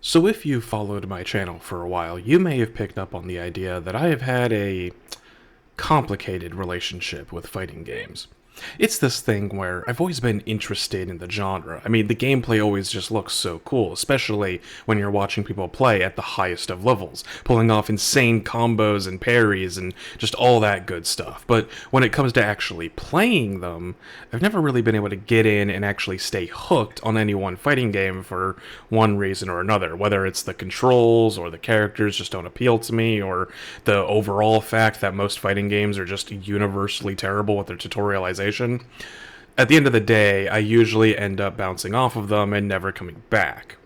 So if you've followed my channel for a while, you may have picked up on the idea that I have had a complicated relationship with fighting games. It's this thing where I've always been interested in the genre. I mean, the gameplay always just looks so cool, especially when you're watching people play at the highest of levels, pulling off insane combos and parries and just all that good stuff. But when it comes to actually playing them, I've never really been able to get in and actually stay hooked on any one fighting game for one reason or another, whether it's the controls or the characters just don't appeal to me, or the overall fact that most fighting games are just universally terrible with their tutorialization. At the end of the day, I usually end up bouncing off of them and never coming back.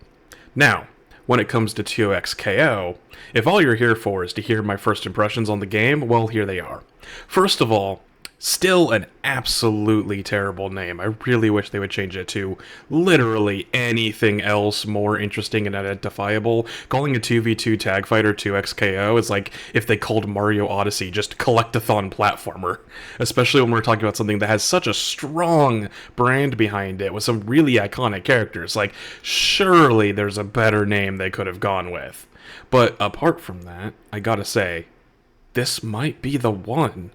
Now, when it comes to 2XKO, if all you're here for is to hear my first impressions on the game, well, here they are. First of all, still an absolutely terrible name. I really wish they would change it to literally anything else more interesting and identifiable. Calling a 2v2 tag fighter 2XKO is like if they called Mario Odyssey just Collectathon Platformer. Especially when we're talking about something that has such a strong brand behind it with some really iconic characters. Like, surely there's a better name they could have gone with. But apart from that, I gotta say, this might be the one.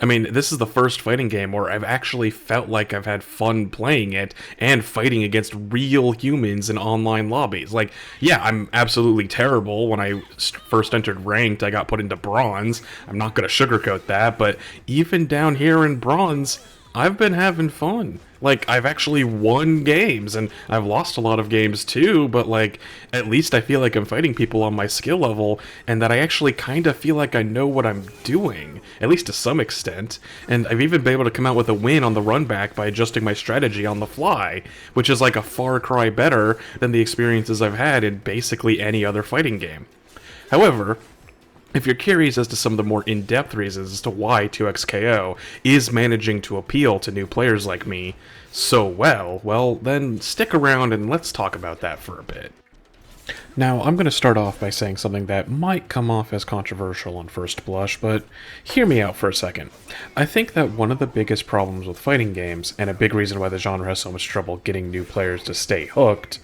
I mean, this is the first fighting game where I've actually felt like I've had fun playing it and fighting against real humans in online lobbies. Like, yeah, I'm absolutely terrible. When I first entered Ranked, I got put into Bronze. I'm not going to sugarcoat that, but even down here in Bronze, I've been having fun. Like, I've actually won games, and I've lost a lot of games too, but, like, at least I feel like I'm fighting people on my skill level, and that I actually kind of feel like I know what I'm doing, at least to some extent, and I've even been able to come out with a win on the run back by adjusting my strategy on the fly, which is like a far cry better than the experiences I've had in basically any other fighting game. However, if you're curious as to some of the more in-depth reasons as to why 2XKO is managing to appeal to new players like me so well, then stick around and let's talk about that for a bit. Now, I'm going to start off by saying something that might come off as controversial on first blush, but hear me out for a second. I think that one of the biggest problems with fighting games, and a big reason why the genre has so much trouble getting new players to stay hooked,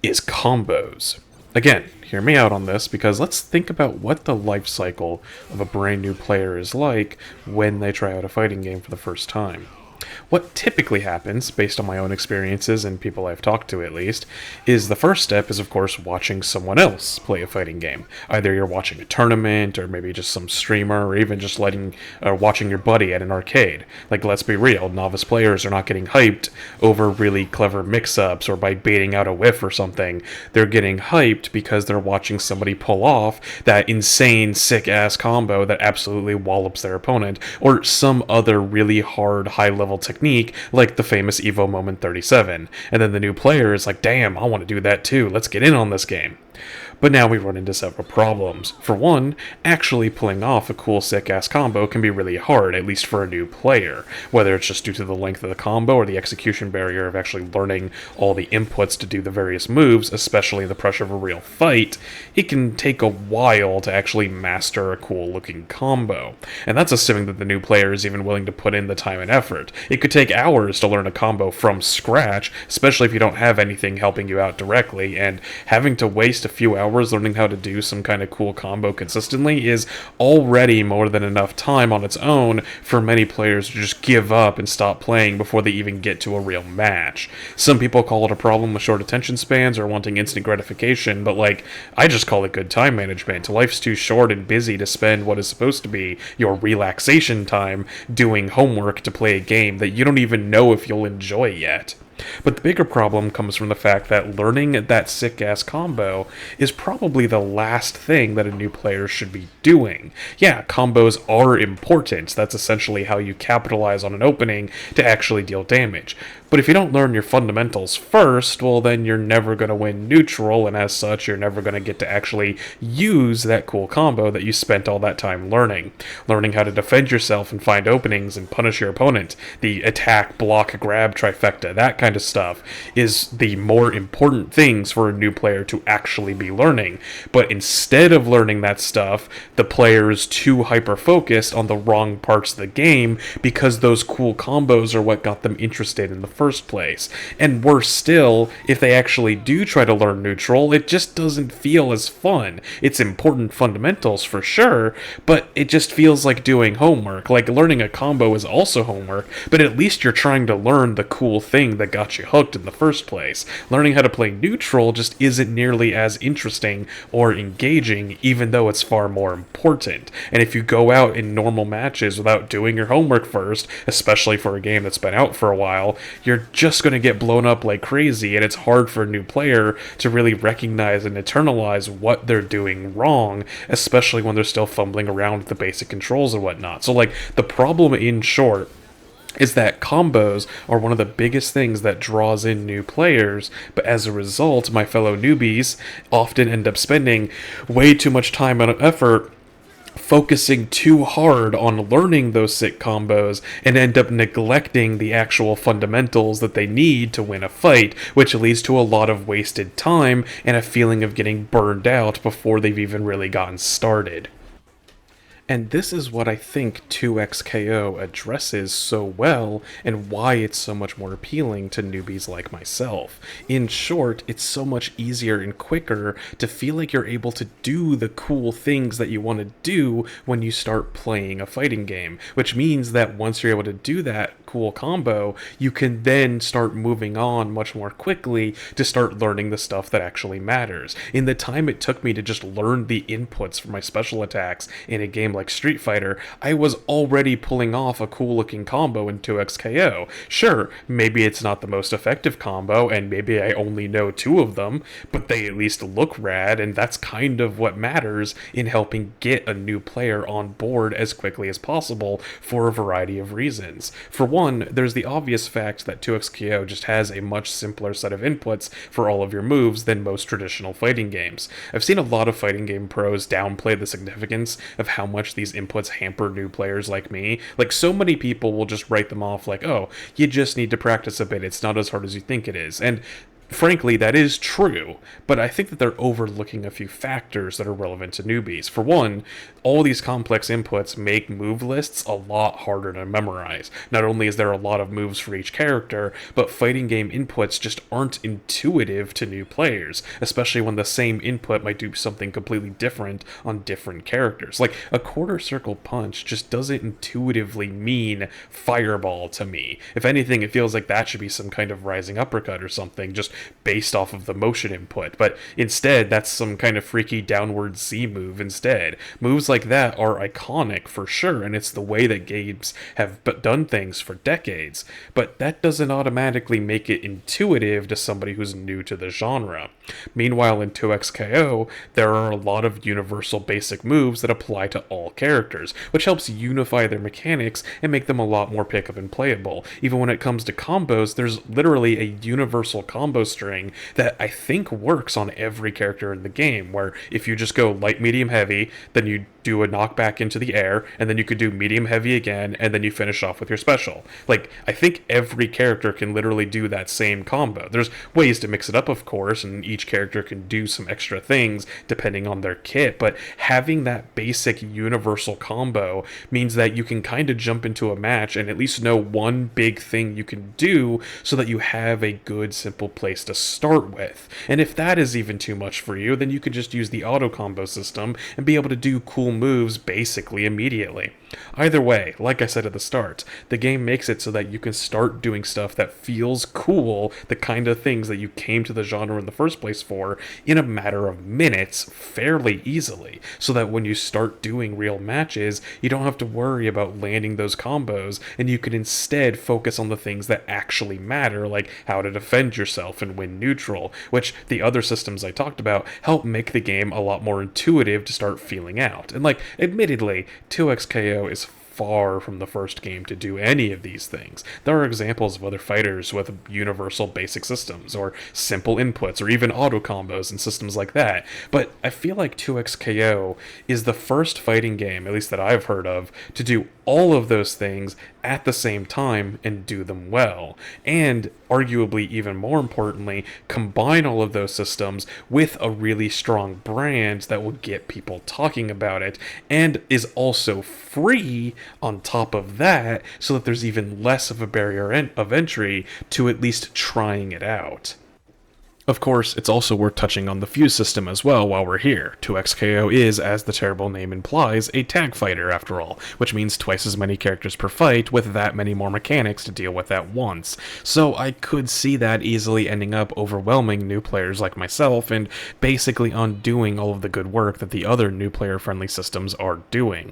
is combos. Again, hear me out on this, because let's think about what the life cycle of a brand new player is like when they try out a fighting game for the first time. What typically happens, based on my own experiences and people I've talked to at least, is the first step is of course watching someone else play a fighting game. Either you're watching a tournament, or maybe just some streamer, or even just watching your buddy at an arcade. Like, let's be real, novice players are not getting hyped over really clever mix-ups or by baiting out a whiff or something. They're getting hyped because they're watching somebody pull off that insane sick-ass combo that absolutely wallops their opponent, or some other really hard high-level technique like the famous Evo Moment 37, and then the new player is like, damn, I want to do that too, let's get in on this game. But now we run into several problems. For one, actually pulling off a cool sick-ass combo can be really hard, at least for a new player. Whether it's just due to the length of the combo or the execution barrier of actually learning all the inputs to do the various moves, especially the pressure of a real fight, it can take a while to actually master a cool-looking combo. And that's assuming that the new player is even willing to put in the time and effort. It could take hours to learn a combo from scratch, especially if you don't have anything helping you out directly, and having to waste a few hours learning how to do some kind of cool combo consistently is already more than enough time on its own for many players to just give up and stop playing before they even get to a real match. Some people call it a problem with short attention spans or wanting instant gratification, but like, I just call it good time management. Life's too short and busy to spend what is supposed to be your relaxation time doing homework to play a game that you don't even know if you'll enjoy yet. But the bigger problem comes from the fact that learning that sick-ass combo is probably the last thing that a new player should be doing. Yeah, combos are important. That's essentially how you capitalize on an opening to actually deal damage. But if you don't learn your fundamentals first, well, then you're never going to win neutral, and as such, you're never going to get to actually use that cool combo that you spent all that time learning. Learning how to defend yourself and find openings and punish your opponent, the attack, block, grab trifecta, that kind of stuff, is the more important things for a new player to actually be learning. But instead of learning that stuff, the player is too hyper-focused on the wrong parts of the game because those cool combos are what got them interested in the first place. And worse still, if they actually do try to learn neutral, it just doesn't feel as fun. It's important fundamentals for sure, but it just feels like doing homework. Like learning a combo is also homework, but at least you're trying to learn the cool thing that got you hooked in the first place. Learning how to play neutral just isn't nearly as interesting or engaging, even though it's far more important. And if you go out in normal matches without doing your homework first, especially for a game that's been out for a while, you're just going to get blown up like crazy, and it's hard for a new player to really recognize and internalize what they're doing wrong, especially when they're still fumbling around with the basic controls and whatnot. So, like, the problem in short is that combos are one of the biggest things that draws in new players, but as a result, my fellow newbies often end up spending way too much time and effort focusing too hard on learning those sick combos and end up neglecting the actual fundamentals that they need to win a fight, which leads to a lot of wasted time and a feeling of getting burned out before they've even really gotten started. And this is what I think 2XKO addresses so well, and why it's so much more appealing to newbies like myself. In short, it's so much easier and quicker to feel like you're able to do the cool things that you want to do when you start playing a fighting game, which means that once you're able to do that cool combo, you can then start moving on much more quickly to start learning the stuff that actually matters. In the time it took me to just learn the inputs for my special attacks in a game like Street Fighter, I was already pulling off a cool looking combo in 2XKO. Sure, maybe it's not the most effective combo, and maybe I only know two of them, but they at least look rad, and that's kind of what matters in helping get a new player on board as quickly as possible for a variety of reasons. For one, there's the obvious fact that 2XKO just has a much simpler set of inputs for all of your moves than most traditional fighting games. I've seen a lot of fighting game pros downplay the significance of how much these inputs hamper new players like me. Like, so many people will just write them off like, oh, you just need to practice a bit, it's not as hard as you think it is. And frankly, that is true, but I think that they're overlooking a few factors that are relevant to newbies. For one, all these complex inputs make move lists a lot harder to memorize. Not only is there a lot of moves for each character, but fighting game inputs just aren't intuitive to new players, especially when the same input might do something completely different on different characters. Like, a quarter circle punch just doesn't intuitively mean fireball to me. If anything, it feels like that should be some kind of rising uppercut or something, just based off of the motion input, but instead that's some kind of freaky downward Z move instead. Moves like that are iconic for sure, and it's the way that games have done things for decades, but that doesn't automatically make it intuitive to somebody who's new to the genre. Meanwhile, in 2XKO, there are a lot of universal basic moves that apply to all characters, which helps unify their mechanics and make them a lot more pick-up and playable. Even when it comes to combos, there's literally a universal combo string that I think works on every character in the game, where if you just go light, medium, heavy, then you do a knockback into the air, and then you could do medium, heavy again, and then you finish off with your special. Like, I think every character can literally do that same combo. There's ways to mix it up, of course, and each character can do some extra things depending on their kit, but having that basic universal combo means that you can kind of jump into a match and at least know one big thing you can do so that you have a good, simple place to start with. And if that is even too much for you, then you could just use the auto combo system and be able to do cool moves basically immediately. Either way, like I said at the start, the game makes it so that you can start doing stuff that feels cool, the kind of things that you came to the genre in the first place for, in a matter of minutes, fairly easily, so that when you start doing real matches, you don't have to worry about landing those combos, and you can instead focus on the things that actually matter, like how to defend yourself and win neutral, which the other systems I talked about help make the game a lot more intuitive to start feeling out. And like, admittedly, 2XKO is far from the first game to do any of these things. There are examples of other fighters with universal basic systems, or simple inputs, or even auto combos and systems like that, but I feel like 2XKO is the first fighting game, at least that I've heard of, to do all of those things at the same time and do them well, and arguably even more importantly, combine all of those systems with a really strong brand that will get people talking about it, and is also free on top of that so that there's even less of a barrier of entry to at least trying it out. Of course, it's also worth touching on the fuse system as well while we're here. 2xKO is, as the terrible name implies, a tag fighter after all, which means twice as many characters per fight with that many more mechanics to deal with at once. So I could see that easily ending up overwhelming new players like myself and basically undoing all of the good work that the other new player-friendly systems are doing.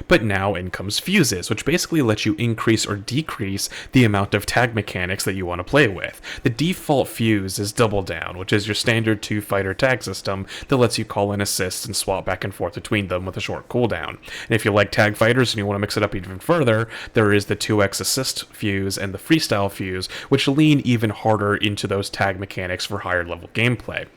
But now in comes fuses, which basically let you increase or decrease the amount of tag mechanics that you want to play with. The default fuse is double down, which is your standard two-fighter tag system that lets you call in assists and swap back and forth between them with a short cooldown. And if you like tag fighters and you want to mix it up even further, there is the 2x assist fuse and the freestyle fuse, which lean even harder into those tag mechanics for higher level gameplay.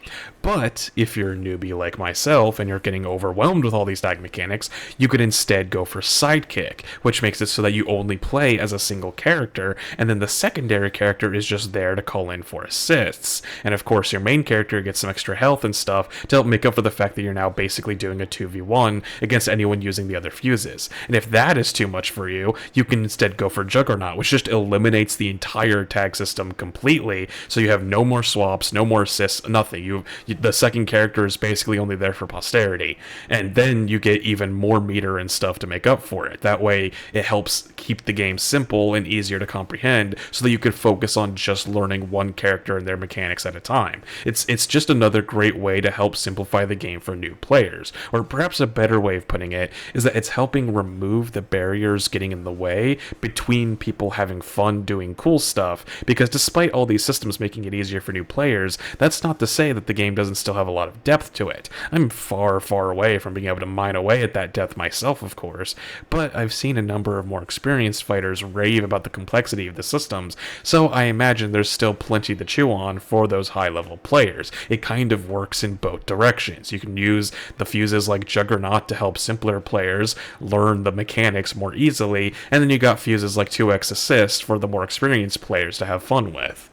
But if you're a newbie like myself and you're getting overwhelmed with all these tag mechanics, you could instead go for sidekick, which makes it so that you only play as a single character, and then the secondary character is just there to call in for assists. And of course, your main character gets some extra health and stuff to help make up for the fact that you're now basically doing a 2v1 against anyone using the other fuses. And if that is too much for you, you can instead go for Juggernaut, which just eliminates the entire tag system completely, so you have no more swaps, no more assists, nothing. The second character is basically only there for posterity, and then you get even more meter and stuff to make up for it. That way, it helps keep the game simple and easier to comprehend, so that you could focus on just learning one character and their mechanics at a time. It's just another great way to help simplify the game for new players. Or perhaps a better way of putting it is that it's helping remove the barriers getting in the way between people having fun doing cool stuff, because despite all these systems making it easier for new players, that's not to say that the game doesn't still have a lot of depth to it. I'm far, far away from being able to mine away at that depth myself, of course, but I've seen a number of more experienced fighters rave about the complexity of the systems, so I imagine there's still plenty to chew on for those high-level players. It kind of works in both directions. You can use the fuses like Juggernaut to help simpler players learn the mechanics more easily, and then you got fuses like 2x Assist for the more experienced players to have fun with.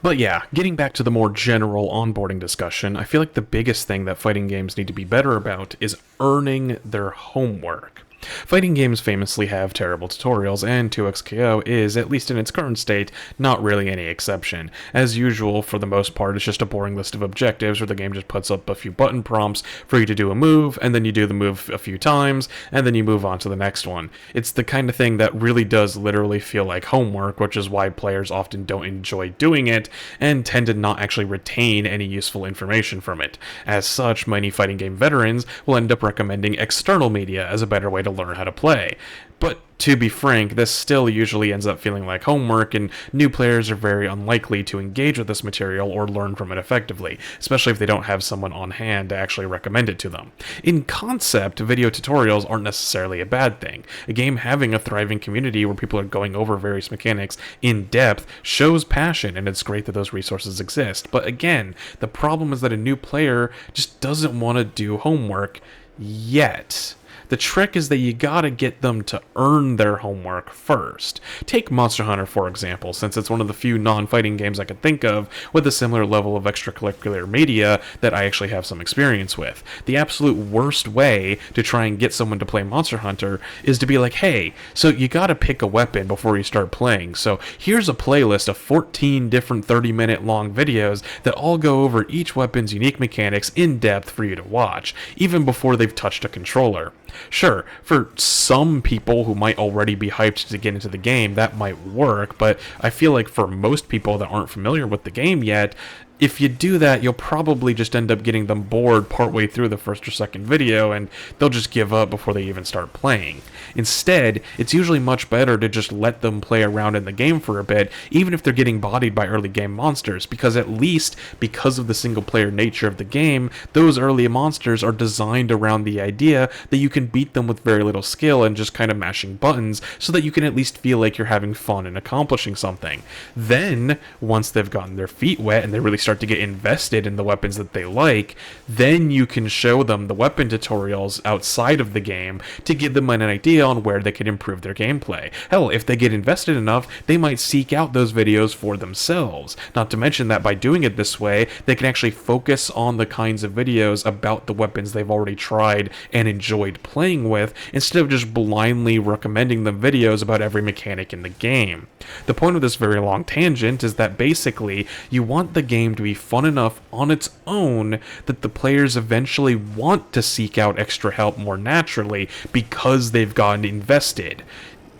But yeah, getting back to the more general onboarding discussion, I feel like the biggest thing that fighting games need to be better about is earning their homework. Fighting games famously have terrible tutorials, and 2xKO is, at least in its current state, not really any exception. As usual, for the most part, it's just a boring list of objectives where the game just puts up a few button prompts for you to do a move, and then you do the move a few times, and then you move on to the next one. It's the kind of thing that really does literally feel like homework, which is why players often don't enjoy doing it, and tend to not actually retain any useful information from it. As such, many fighting game veterans will end up recommending external media as a better way to learn how to play. But to be frank, this still usually ends up feeling like homework, and new players are very unlikely to engage with this material or learn from it effectively, especially if they don't have someone on hand to actually recommend it to them. In concept, video tutorials aren't necessarily a bad thing. A game having a thriving community where people are going over various mechanics in depth shows passion, and it's great that those resources exist. But again, the problem is that a new player just doesn't want to do homework yet. The trick is that you gotta get them to earn their homework first. Take Monster Hunter, for example, since it's one of the few non-fighting games I could think of with a similar level of extracurricular media that I actually have some experience with. The absolute worst way to try and get someone to play Monster Hunter is to be like, hey, so you gotta pick a weapon before you start playing, so here's a playlist of 14 different 30-minute long videos that all go over each weapon's unique mechanics in depth for you to watch, even before they've touched a controller. Sure, for some people who might already be hyped to get into the game, that might work, but I feel like for most people that aren't familiar with the game yet, if you do that, you'll probably just end up getting them bored partway through the first or second video, and they'll just give up before they even start playing. Instead, it's usually much better to just let them play around in the game for a bit, even if they're getting bodied by early game monsters, because at least, because of the single-player nature of the game, those early monsters are designed around the idea that you can beat them with very little skill and just kind of mashing buttons, so that you can at least feel like you're having fun and accomplishing something. Then, once they've gotten their feet wet and they really start start to get invested in the weapons that they like, then you can show them the weapon tutorials outside of the game to give them an idea on where they can improve their gameplay. Hell, if they get invested enough, they might seek out those videos for themselves. Not to mention that by doing it this way, they can actually focus on the kinds of videos about the weapons they've already tried and enjoyed playing with, instead of just blindly recommending them videos about every mechanic in the game. The point of this very long tangent is that basically you want the game to be fun enough on its own that the players eventually want to seek out extra help more naturally because they've gotten invested.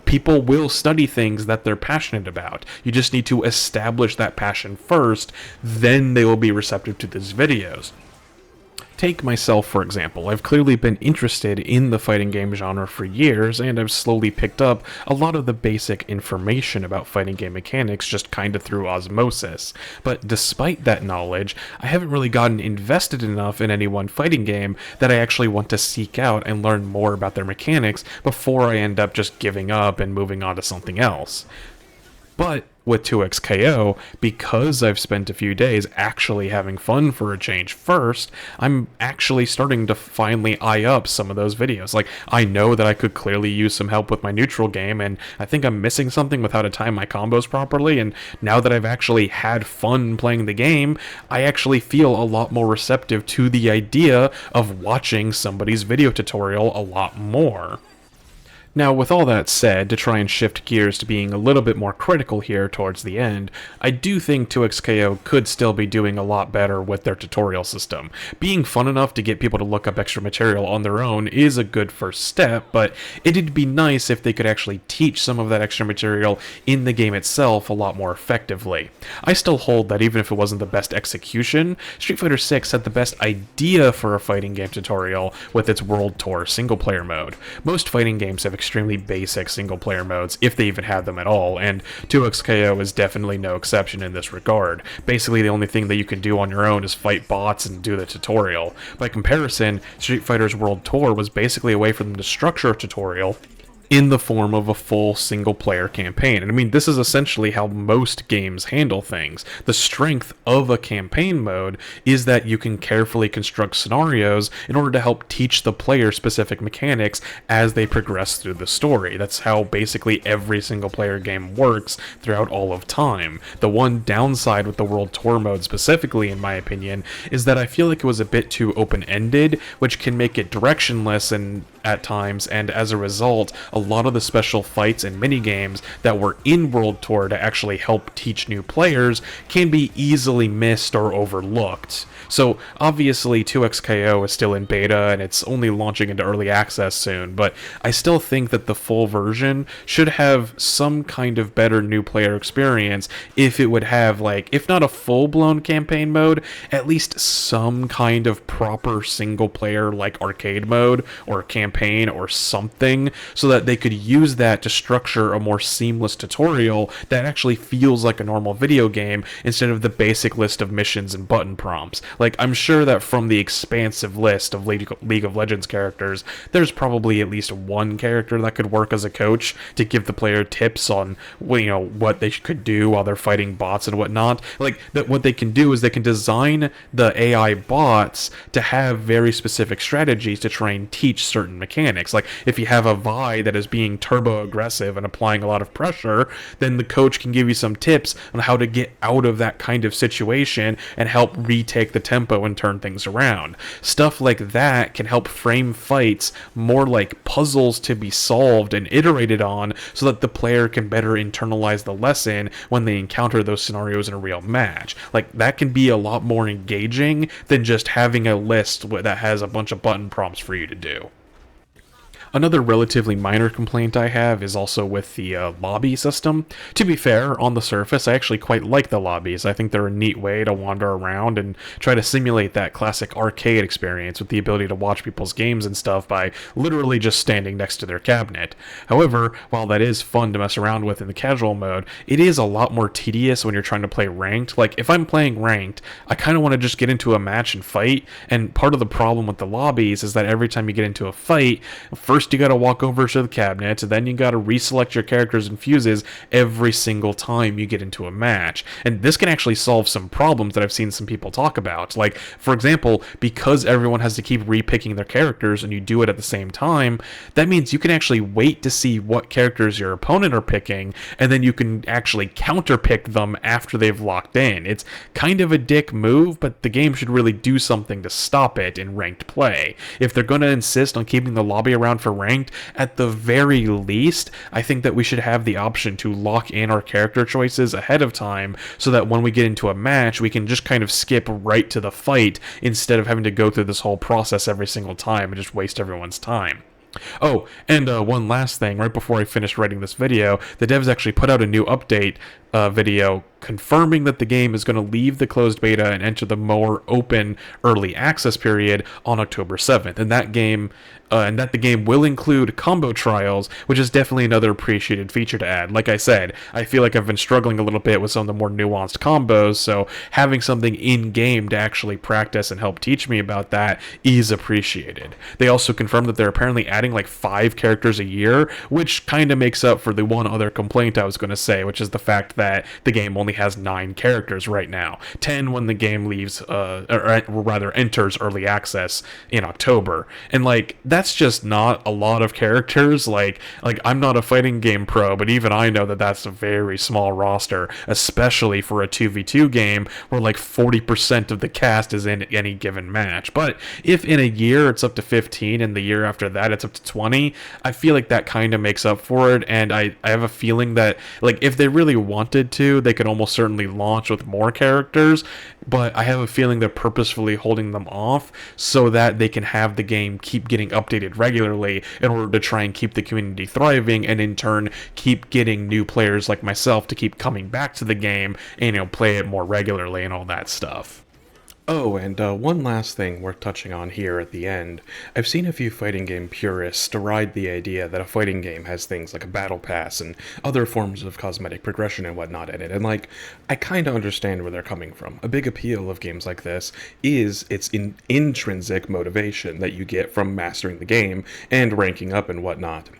People will study things that they're passionate about. You just need to establish that passion first, then they will be receptive to these videos. Take myself, for example. I've clearly been interested in the fighting game genre for years, and I've slowly picked up a lot of the basic information about fighting game mechanics just kinda through osmosis. But despite that knowledge, I haven't really gotten invested enough in any one fighting game that I actually want to seek out and learn more about their mechanics before I end up just giving up and moving on to something else. But with 2XKO, because I've spent a few days actually having fun for a change first, I'm actually starting to finally eye up some of those videos. Like, I know that I could clearly use some help with my neutral game, and I think I'm missing something with how to time my combos properly, and now that I've actually had fun playing the game, I actually feel a lot more receptive to the idea of watching somebody's video tutorial a lot more. Now, with all that said, to try and shift gears to being a little bit more critical here towards the end, I do think 2XKO could still be doing a lot better with their tutorial system. Being fun enough to get people to look up extra material on their own is a good first step, but it'd be nice if they could actually teach some of that extra material in the game itself a lot more effectively. I still hold that even if it wasn't the best execution, Street Fighter 6 had the best idea for a fighting game tutorial with its World Tour single-player mode. Most fighting games have extremely basic single-player modes, if they even have them at all, and 2XKO is definitely no exception in this regard. Basically, the only thing that you can do on your own is fight bots and do the tutorial. By comparison, Street Fighter's World Tour was basically a way for them to structure a tutorial in the form of a full single-player campaign. And I mean, this is essentially how most games handle things. The strength of a campaign mode is that you can carefully construct scenarios in order to help teach the player specific mechanics as they progress through the story. That's how basically every single-player game works throughout all of time. The one downside with the World Tour mode specifically, in my opinion, is that I feel like it was a bit too open-ended, which can make it directionless and at times, and as a result, a lot of the special fights and minigames that were in World Tour to actually help teach new players can be easily missed or overlooked. So obviously 2XKO is still in beta and it's only launching into early access soon, but I still think that the full version should have some kind of better new player experience if it would have, like, if not a full-blown campaign mode, at least some kind of proper single-player, like, arcade mode or campaign or something, so that they could use that to structure a more seamless tutorial that actually feels like a normal video game instead of the basic list of missions and button prompts. Like, I'm sure that from the expansive list of League of Legends characters, there's probably at least one character that could work as a coach to give the player tips on, you know, what they could do while they're fighting bots and whatnot. Like, what they can do is they can design the AI bots to have very specific strategies to try and teach certain mechanics. Like, if you have a Vi that is being turbo aggressive and applying a lot of pressure, then the coach can give you some tips on how to get out of that kind of situation and help retake the tempo and turn things around. Stuff like that can help frame fights more like puzzles to be solved and iterated on, so that the player can better internalize the lesson when they encounter those scenarios in a real match. Like, that can be a lot more engaging than just having a list that has a bunch of button prompts for you to do. Another relatively minor complaint I have is also with the lobby system. To be fair, on the surface, I actually quite like the lobbies. I think they're a neat way to wander around and try to simulate that classic arcade experience with the ability to watch people's games and stuff by literally just standing next to their cabinet. However, while that is fun to mess around with in the casual mode, it is a lot more tedious when you're trying to play ranked. Like, if I'm playing ranked, I kind of want to just get into a match and fight, and part of the problem with the lobbies is that every time you get into a fight, first first you gotta walk over to the cabinet, and then you gotta reselect your characters and fuses every single time you get into a match. And this can actually solve some problems that I've seen some people talk about. Like, for example, because everyone has to keep repicking their characters and you do it at the same time, that means you can actually wait to see what characters your opponent are picking, and then you can actually counterpick them after they've locked in. It's kind of a dick move, but the game should really do something to stop it in ranked play. If they're going to insist on keeping the lobby around for ranked, at the very least, I think that we should have the option to lock in our character choices ahead of time, so that when we get into a match, we can just kind of skip right to the fight instead of having to go through this whole process every single time and just waste everyone's time. Oh, and one last thing, right before I finished writing this video, the devs actually put out a new update video confirming that the game is going to leave the closed beta and enter the more open early access period on October 7th. And that the game will include combo trials, which is definitely another appreciated feature to add. Like I said, I feel like I've been struggling a little bit with some of the more nuanced combos, so having something in-game to actually practice and help teach me about that is appreciated. They also confirmed that they're apparently adding like 5 characters a year, which kind of makes up for the one other complaint I was going to say, which is the fact that the game only has 9 characters right now. 10 when the game leaves, or rather enters early access in October. And like, that's just not a lot of characters. Like I'm not a fighting game pro, but even I know that that's a very small roster, especially for a 2v2 game where like 40% of the cast is in any given match. But if in a year it's up to 15 and the year after that it's up to 20, I feel like that kind of makes up for it. And I have a feeling that like if they really wanted to, they could almost certainly launch with more characters, but I have a feeling they're purposefully holding them off so that they can have the game keep getting updated regularly in order to try and keep the community thriving, and in turn keep getting new players like myself to keep coming back to the game and, you know, play it more regularly and all that stuff. Oh, and one last thing worth touching on here at the end. I've seen a few fighting game purists deride the idea that a fighting game has things like a battle pass and other forms of cosmetic progression and whatnot in it, and like, I kinda understand where they're coming from. A big appeal of games like this is its intrinsic motivation that you get from mastering the game and ranking up and whatnot.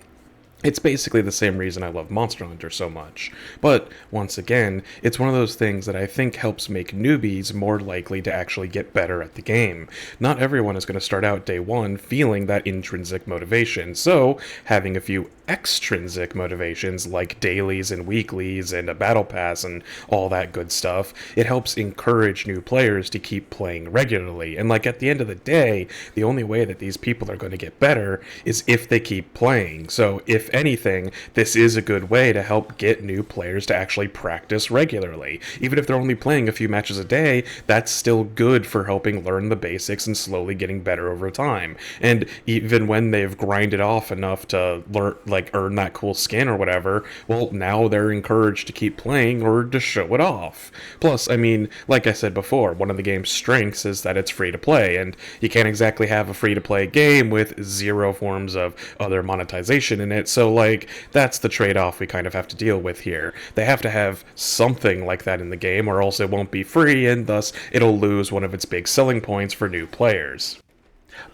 It's basically the same reason I love Monster Hunter so much. But, once again, it's one of those things that I think helps make newbies more likely to actually get better at the game. Not everyone is going to start out day one feeling that intrinsic motivation, so having a few extrinsic motivations like dailies and weeklies and a battle pass and all that good stuff, it helps encourage new players to keep playing regularly. And like, at the end of the day, the only way that these people are going to get better is if they keep playing. So if anything, this is a good way to help get new players to actually practice regularly. Even if they're only playing a few matches a day, that's still good for helping learn the basics and slowly getting better over time. And even when they've grinded off enough to learn, like, earn that cool skin or whatever, well, now they're encouraged to keep playing or to show it off. Plus, I mean, like I said before, one of the game's strengths is that it's free to play, and you can't exactly have a free to play game with 0 forms of other monetization in it, so like, that's the trade-off we kind of have to deal with here. They have to have something like that in the game, or else it won't be free, and thus it'll lose one of its big selling points for new players.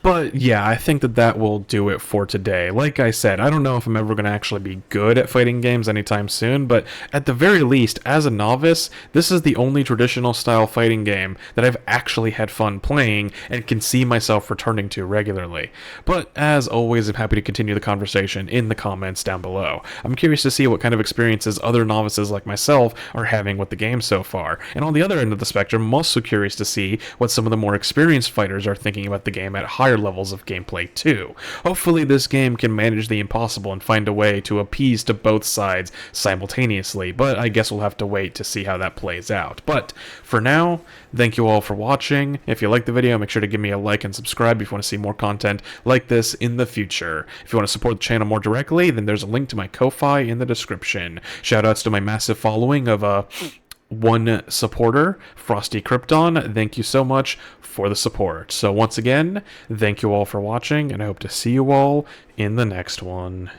But yeah, I think that that will do it for today. Like I said, I don't know if I'm ever going to actually be good at fighting games anytime soon, but at the very least, as a novice, this is the only traditional style fighting game that I've actually had fun playing and can see myself returning to regularly. But as always, I'm happy to continue the conversation in the comments down below. I'm curious to see what kind of experiences other novices like myself are having with the game so far. And on the other end of the spectrum, I'm also curious to see what some of the more experienced fighters are thinking about the game at higher levels of gameplay too. Hopefully this game can manage the impossible and find a way to appease to both sides simultaneously, but I guess we'll have to wait to see how that plays out. But for now, thank you all for watching. If you liked the video, make sure to give me a like and subscribe if you want to see more content like this in the future. If you want to support the channel more directly, then there's a link to my Ko-Fi in the description. Shoutouts to my massive following of one supporter, Frosty Krypton. Thank you so much for the support. So once again, thank you all for watching, and I hope to see you all in the next one.